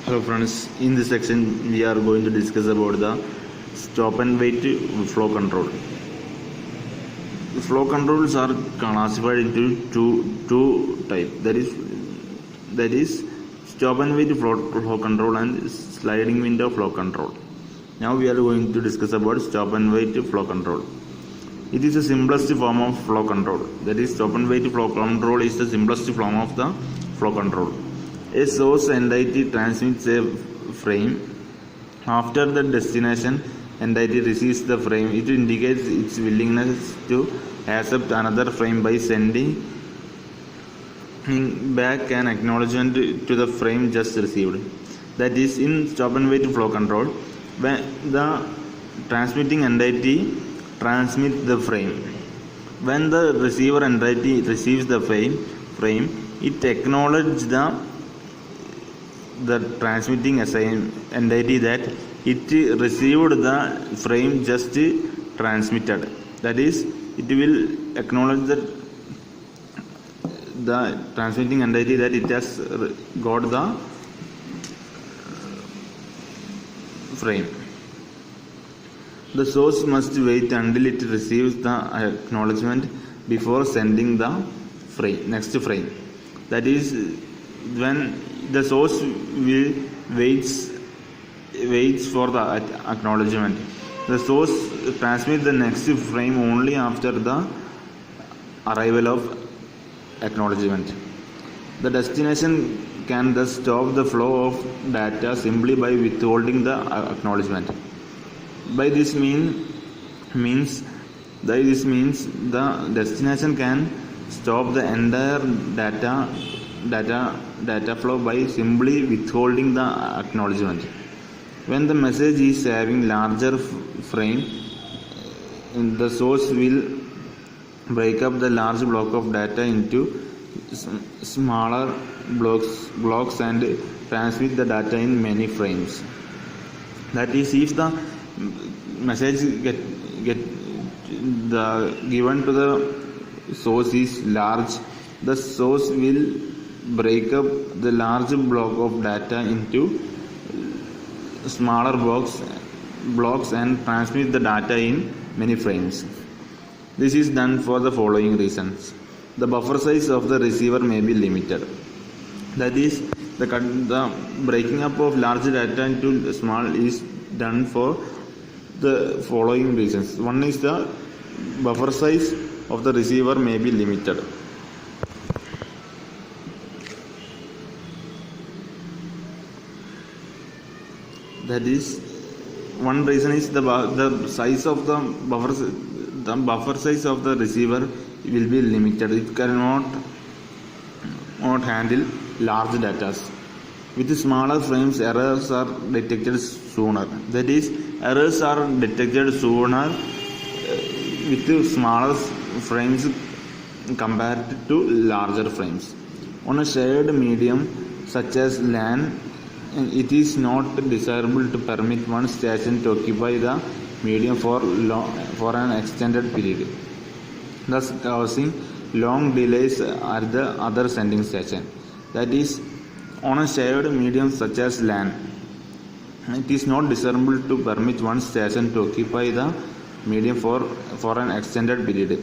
Hello friends, in this section we are going to discuss about the stop and wait flow control. The flow controls are classified into two types. That is stop and wait flow control and sliding window flow control. Now we are going to discuss about stop and wait flow control. It is the simplest form of flow control. That is, stop and wait flow control is the simplest form of the flow control. A source entity transmits a frame. After the destination entity receives the frame, it indicates its willingness to accept another frame by sending back an acknowledgement to the frame just received. That is, in stop and wait flow control, when the transmitting entity transmits the frame, when the receiver entity receives the frame, it acknowledges the transmitting entity that it received the frame just transmitted. That is, it will acknowledge the transmitting entity that it has got the frame. The source must wait until it receives the acknowledgement before sending the next frame. That is, when the source will waits for the acknowledgement. The source transmits the next frame only after the arrival of acknowledgement. The destination can thus stop the flow of data simply by withholding the acknowledgement. By this means the destination can stop the entire data flow by simply withholding the acknowledgement. When the message is having larger frame, the source will break up the large block of data into smaller blocks and transmit the data in many frames. That is, if the message given to the source is large, the source will break up the large block of data into smaller blocks and transmit the data in many frames. This is done for the following reasons. The buffer size of the receiver may be limited. That is, the breaking up of large data into small is done for the following reasons. One is the buffer size of the receiver may be limited. That is, one reason is the size of the buffer size of the receiver will be limited. It cannot handle large data. With smaller frames, errors are detected sooner. That is, errors are detected sooner with smaller frames compared to larger frames. On a shared medium such as LAN, it is not desirable to permit one station to occupy the medium for an extended period, thus causing long delays at the other sending station. That is, on a shared medium such as LAN, it is not desirable to permit one station to occupy the medium for an extended period.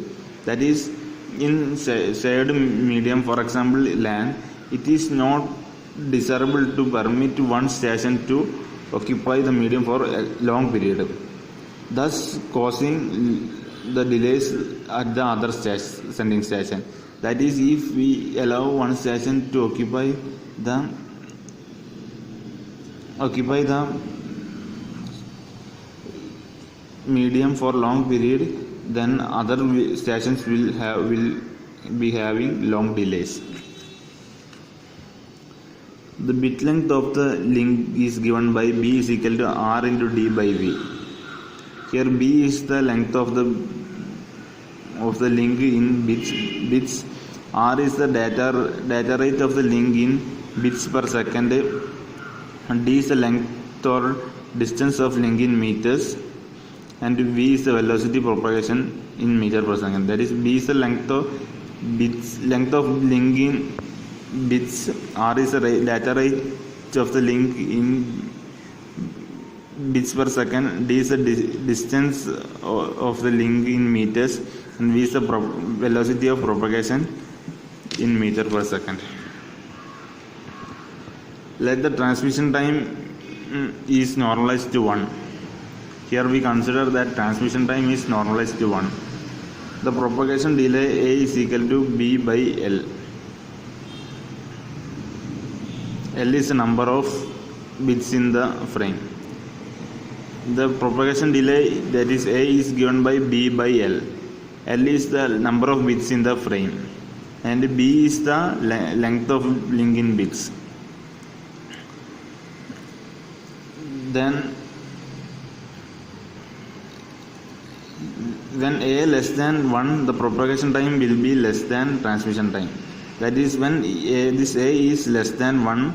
That is, in shared medium, for example LAN, it is not desirable to permit one station to occupy the medium for a long period, thus causing the delays at the other sending station. That is, if we allow one station to occupy the medium for long period, then other stations will be having long delays. The bit length of the link is given by B is equal to R into D by V. Here B is the length of the link in bits. R is the data rate of the link in bits per second. And D is the length or distance of link in meters. And V is the velocity propagation in meter per second. That is, B is the length of link in bits, R is the data rate width of the link in bits per second, d is the distance of the link in meters, and v is the velocity of propagation in meter per second. Let the transmission time is normalized to 1. Here we consider that transmission time is normalized to 1. The propagation delay A is equal to B by L. L is the number of bits in the frame. The propagation delay, that is A, is given by B by L. L is the number of bits in the frame, and B is the length of link in bits. Then when A less than 1, the propagation time will be less than transmission time. That is, when this A is less than 1,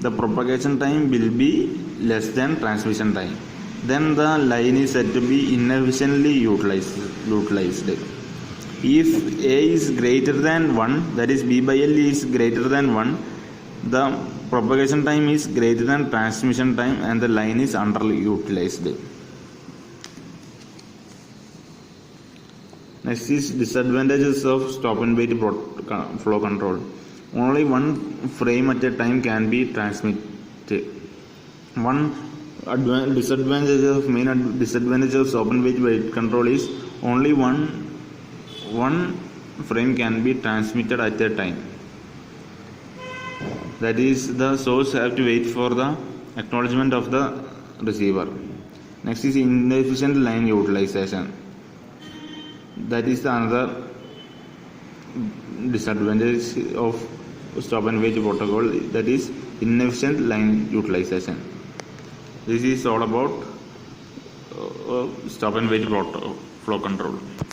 the propagation time will be less than transmission time. Then the line is said to be inefficiently utilized. If A is greater than 1, that is B by L is greater than 1, the propagation time is greater than transmission time and the line is underutilized. Next is disadvantages of stop and wait flow control. Only one frame at a time can be transmitted. Main disadvantage of stop and wait control is only one frame can be transmitted at a time. That is, the source have to wait for the acknowledgement of the receiver. Next is inefficient line utilization. That is another disadvantage of stop and wait protocol, that is inefficient line utilization. This is all about stop and wait flow control.